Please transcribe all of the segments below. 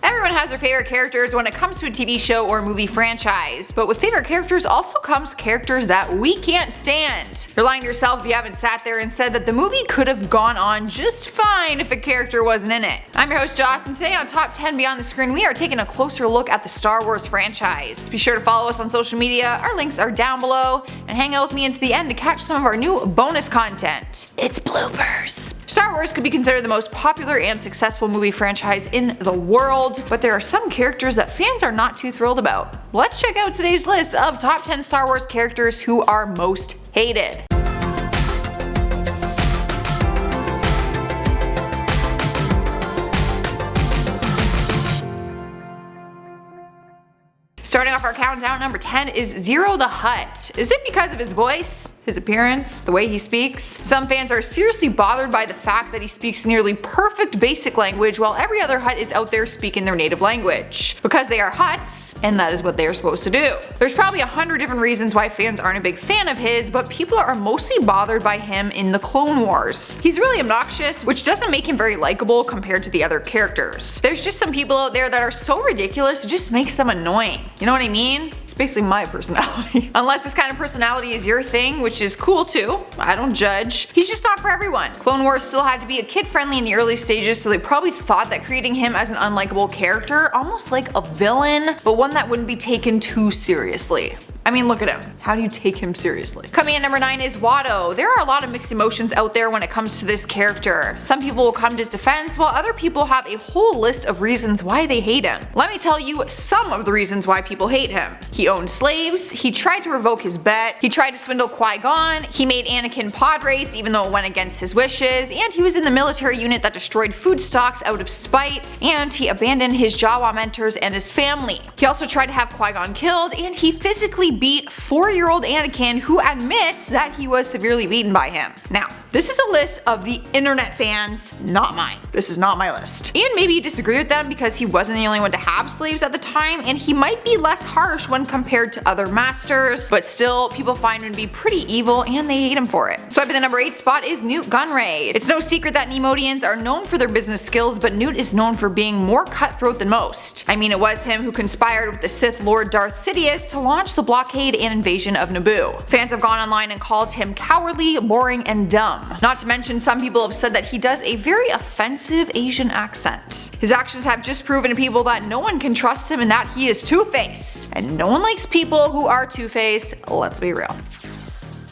Everyone has their favorite characters when it comes to a TV show or movie franchise, but with favorite characters also comes characters that we can't stand. You're lying to yourself if you haven't sat there and said that the movie could have gone on just fine if a character wasn't in it. I'm your host Joss, and today on Top 10 Beyond the Screen we are taking a closer look at the Star Wars franchise. Be sure to follow us on social media, our links are down below, and hang out with me into the end to catch some of our new bonus content. It's bloopers. Star Wars could be considered the most popular and successful movie franchise in the world, but there are some characters that fans are not too thrilled about. Let's check out today's list of top 10 Star Wars characters who are most hated. Starting off our countdown, number 10 is Zero the Hutt. Is it because of his voice? His appearance? The way he speaks? Some fans are seriously bothered by the fact that he speaks nearly perfect basic language while every other Hutt is out there speaking their native language. Because they are Hutts, and that is what they are supposed to do. There's probably 100 different reasons why fans aren't a big fan of his, but people are mostly bothered by him in the Clone Wars. He's really obnoxious, which doesn't make him very likable compared to the other characters. There's just some people out there that are so ridiculous it just makes them annoying. You know what I mean? It's basically my personality. Unless this kind of personality is your thing, which is cool too. I don't judge. He's just not for everyone. Clone Wars still had to be a kid-friendly in the early stages, so they probably thought that creating him as an unlikable character, almost like a villain, but one that wouldn't be taken too seriously. I mean, look at him. How do you take him seriously? Coming in number 9 is Watto. There are a lot of mixed emotions out there when it comes to this character. Some people will come to his defense, while other people have a whole list of reasons why they hate him. Let me tell you some of the reasons why people hate him. He owned slaves, he tried to revoke his bet, he tried to swindle Qui-Gon, he made Anakin pod race even though it went against his wishes, and he was in the military unit that destroyed food stocks out of spite, and he abandoned his Jawa mentors and his family. He also tried to have Qui-Gon killed, and he physically beat 4-year-old Anakin, who admits that he was severely beaten by him. Now, this is a list of the internet fans, not mine. This is not my list. And maybe you disagree with them because he wasn't the only one to have slaves at the time, and he might be less harsh when compared to other masters, but still, people find him to be pretty evil and they hate him for it. So up in the number 8 spot is Newt Gunray. It's no secret that Neimoidians are known for their business skills, but Newt is known for being more cutthroat than most. I mean, it was him who conspired with the Sith Lord Darth Sidious to launch the blockade and invasion of Naboo. Fans have gone online and called him cowardly, boring, and dumb. Not to mention, some people have said that he does a very offensive Asian accent. His actions have just proven to people that no one can trust him and that he is two-faced. And no one likes people who are two-faced, let's be real.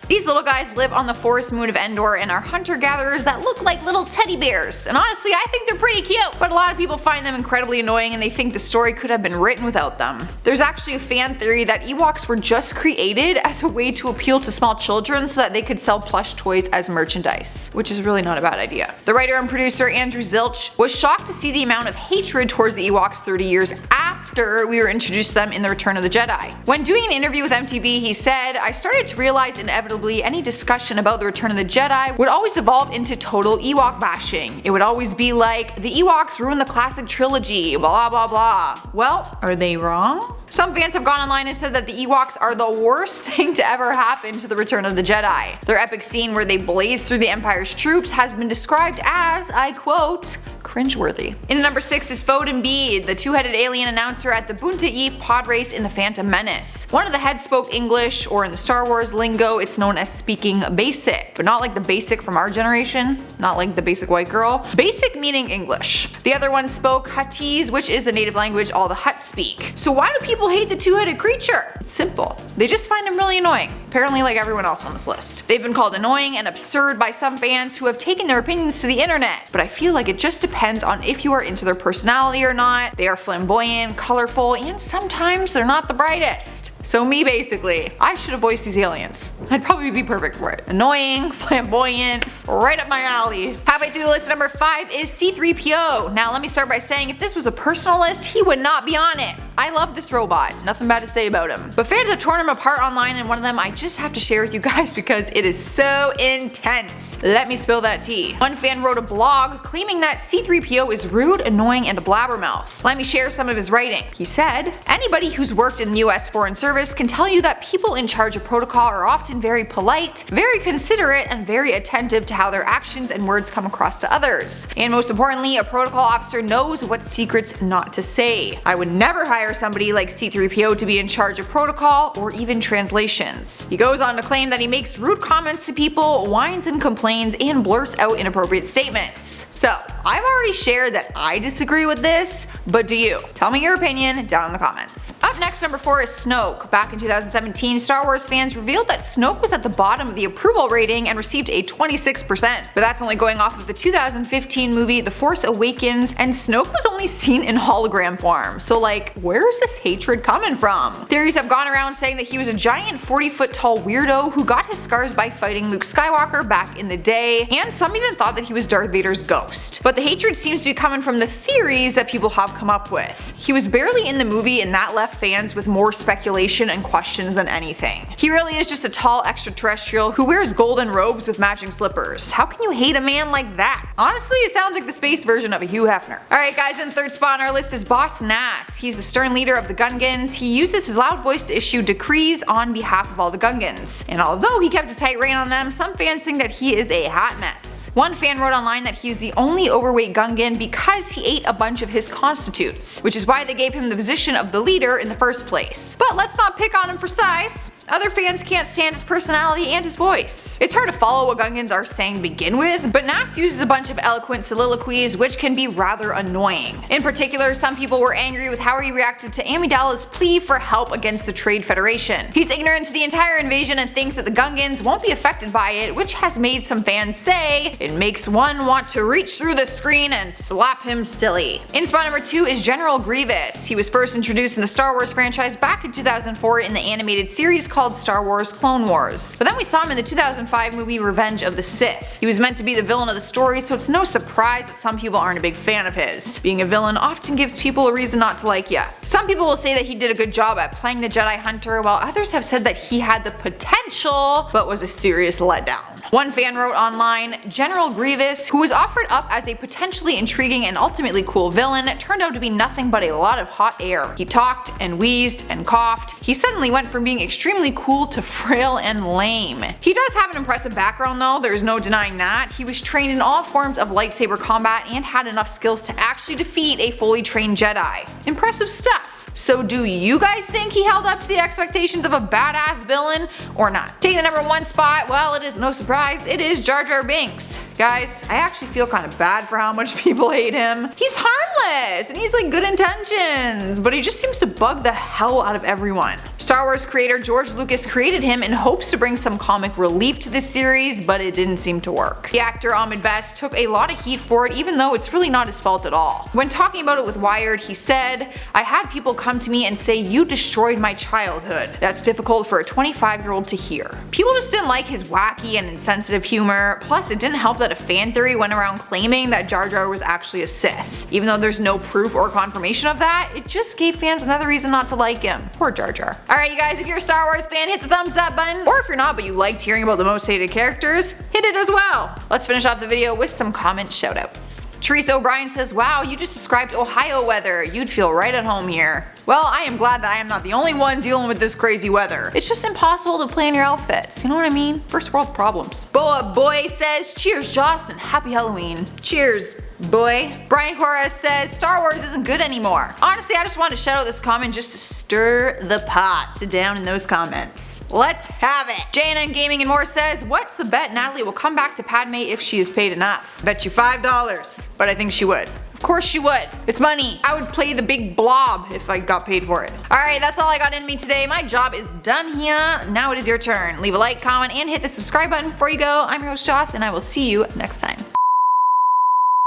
These little guys live on the forest moon of Endor and are hunter-gatherers that look like little teddy bears, and honestly I think they're pretty cute, but a lot of people find them incredibly annoying and they think the story could have been written without them. There's actually a fan theory that Ewoks were just created as a way to appeal to small children so that they could sell plush toys as merchandise, which is really not a bad idea. The writer and producer Andrew Zilch was shocked to see the amount of hatred towards the Ewoks 30 years after we were introduced to them in The Return of the Jedi. When doing an interview with MTV, he said, "I started to realize inevitably any discussion about The Return of the Jedi would always evolve into total Ewok bashing. It would always be like, the Ewoks ruined the classic trilogy, blah blah blah." Well, are they wrong? Some fans have gone online and said that the Ewoks are the worst thing to ever happen to The Return of the Jedi. Their epic scene where they blaze through the Empire's troops has been described as, I quote, cringeworthy. In number 6 is Faux Dan, the two-headed alien announcer at the Bunta Eve pod race in The Phantom Menace. One of the heads spoke English, or in the Star Wars lingo, it's known as speaking basic, but not like the basic from our generation, not like the basic white girl. Basic meaning English. The other one spoke Huttese, which is the native language all the Hutts speak. So why do people hate the two-headed creature? It's simple. They just find him really annoying. Apparently like everyone else on this list. They've been called annoying and absurd by some fans who have taken their opinions to the internet, but I feel like it just depends on if you are into their personality or not. They are flamboyant, colorful, and sometimes they're not the brightest. So me basically. I should have voiced these aliens. I'd probably be perfect for it. Annoying, flamboyant, right up my alley. Halfway through the list, number 5 is C-3PO. Now let me start by saying if this was a personal list, he would not be on it. I love this robot, nothing bad to say about him. But fans have torn him apart online, and one of them I just have to share with you guys because it is so intense. Let me spill that tea. One fan wrote a blog claiming that C-3PO is rude, annoying, and a blabbermouth. Let me share some of his writing. He said, "Anybody who's worked in the US Foreign Service can tell you that people in charge of protocol are often very polite, very considerate, and very attentive to how their actions and words come across to others. And most importantly, a protocol officer knows what secrets not to say. I would never hire somebody like C-3PO to be in charge of protocol or even translations." He goes on to claim that he makes rude comments to people, whines and complains, and blurts out inappropriate statements. So, I've already shared that I disagree with this, but do you? Tell me your opinion down in the comments. Up next, number 4 is Snoke. Back in 2017, Star Wars fans revealed that Snoke was at the bottom of the approval rating and received a 26%. But that's only going off of the 2015 movie The Force Awakens, and Snoke was only seen in hologram form. So like, where is this hatred coming from? Theories have gone around saying that he was a giant 40-foot tall weirdo who got his scars by fighting Luke Skywalker back in the day, and some even thought that he was Darth Vader's ghost. But the hatred seems to be coming from the theories that people have come up with. He was barely in the movie, and that left fans with more speculation and questions than anything. He really is just a tall extraterrestrial who wears golden robes with matching slippers. How can you hate a man like that? Honestly, it sounds like the space version of a Hugh Hefner. Alright guys, in third spot on our list is Boss Nass. He's the stern leader of the Gungans. He uses his loud voice to issue decrees on behalf of all the Gungans. And although he kept a tight rein on them, some fans think that he is a hot mess. One fan wrote online that he's the only overweight Gungan because he ate a bunch of his constitutes, which is why they gave him the position of the leader in the first place. But let's not pick on him for size. Other fans can't stand his personality and his voice. It's hard to follow what Gungans are saying to begin with, but Nass uses a bunch of eloquent soliloquies which can be rather annoying. In particular, some people were angry with how he reacted to Amidala's plea for help against the Trade Federation. He's ignorant to the entire invasion and thinks that the Gungans won't be affected by it, which has made some fans say it makes one want to reach through the screen and slap him silly. In spot number 2 is General Grievous. He was first introduced in the Star Wars franchise back in 2004 in the animated series called Star Wars Clone Wars. But then we saw him in the 2005 movie Revenge of the Sith. He was meant to be the villain of the story, so it's no surprise that some people aren't a big fan of his. Being a villain often gives people a reason not to like ya. Some people will say that he did a good job at playing the Jedi Hunter, while others have said that he had the potential, but was a serious letdown. One fan wrote online, "General Grievous, who was offered up as a potentially intriguing and ultimately cool villain, turned out to be nothing but a lot of hot air. He talked and wheezed and coughed. He suddenly went from being extremely cool to frail and lame." He does have an impressive background though, there's no denying that. He was trained in all forms of lightsaber combat and had enough skills to actually defeat a fully trained Jedi. Impressive stuff. So do you guys think he held up to the expectations of a badass villain or not? Taking the number 1 spot, well, it is no surprise, it is Jar Binks. Guys, I actually feel kind of bad for how much people hate him. He's harmless and he's like good intentions, but he just seems to bug the hell out of everyone. Star Wars creator George Lucas created him in hopes to bring some comic relief to this series, but it didn't seem to work. The actor Ahmed Best took a lot of heat for it, even though it's really not his fault at all. When talking about it with Wired, he said, "I had people come to me and say, 'You destroyed my childhood.' That's difficult for a 25-year-old to hear." People just didn't like his wacky and insensitive humor, plus it didn't help that a fan theory went around claiming that Jar Jar was actually a Sith. Even though there's no proof or confirmation of that, it just gave fans another reason not to like him. Poor Jar Jar. Alright you guys, if you're a Star Wars fan, hit the thumbs up button, or if you're not but you liked hearing about the most hated characters, hit it as well. Let's finish off the video with some comment shoutouts. Teresa O'Brien says, "Wow, you just described Ohio weather. You'd feel right at home here." Well, I am glad that I am not the only one dealing with this crazy weather. It's just impossible to plan your outfits, you know what I mean? First world problems. Boa Boy says, "Cheers Joss and happy Halloween." Cheers, boy. Brian Juarez says, "Star Wars isn't good anymore." Honestly, I just wanted to shout out this comment just to stir the pot down in those comments. Let's have it. JNN Gaming and More says, "What's the bet Natalie will come back to Padme if she is paid enough?" Bet you $5, but I think she would. Of course she would. It's money. I would play the big blob if I got paid for it. Alright, that's all I got in me today. My job is done here. Now it is your turn. Leave a like, comment, and hit the subscribe button before you go. I'm your host Joss, and I will see you next time.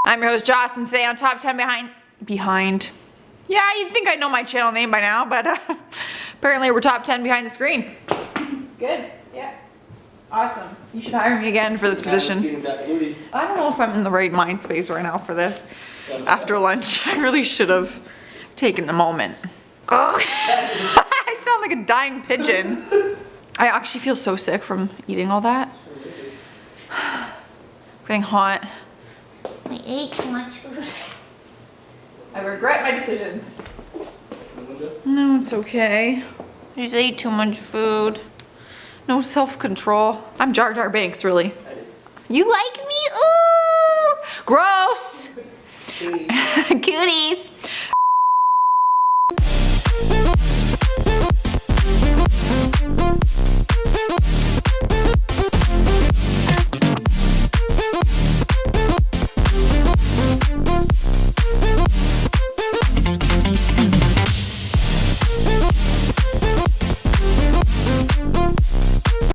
I'm your host Joss, and today on Top 10 Behind. Yeah, you'd think I'd know my channel name by now, but apparently we're Top 10 Behind the Screen. Good. Yeah. Awesome. You should hire me again for this position. I don't know if I'm in the right mind space right now for this. After lunch, I really should have taken a moment. I sound like a dying pigeon. I actually feel so sick from eating all that. Getting hot. I ate too much food. I regret my decisions. No, it's okay. I just ate too much food. No self-control. I'm Jar Binks, really. You like me? Ooh! Gross! Cooties!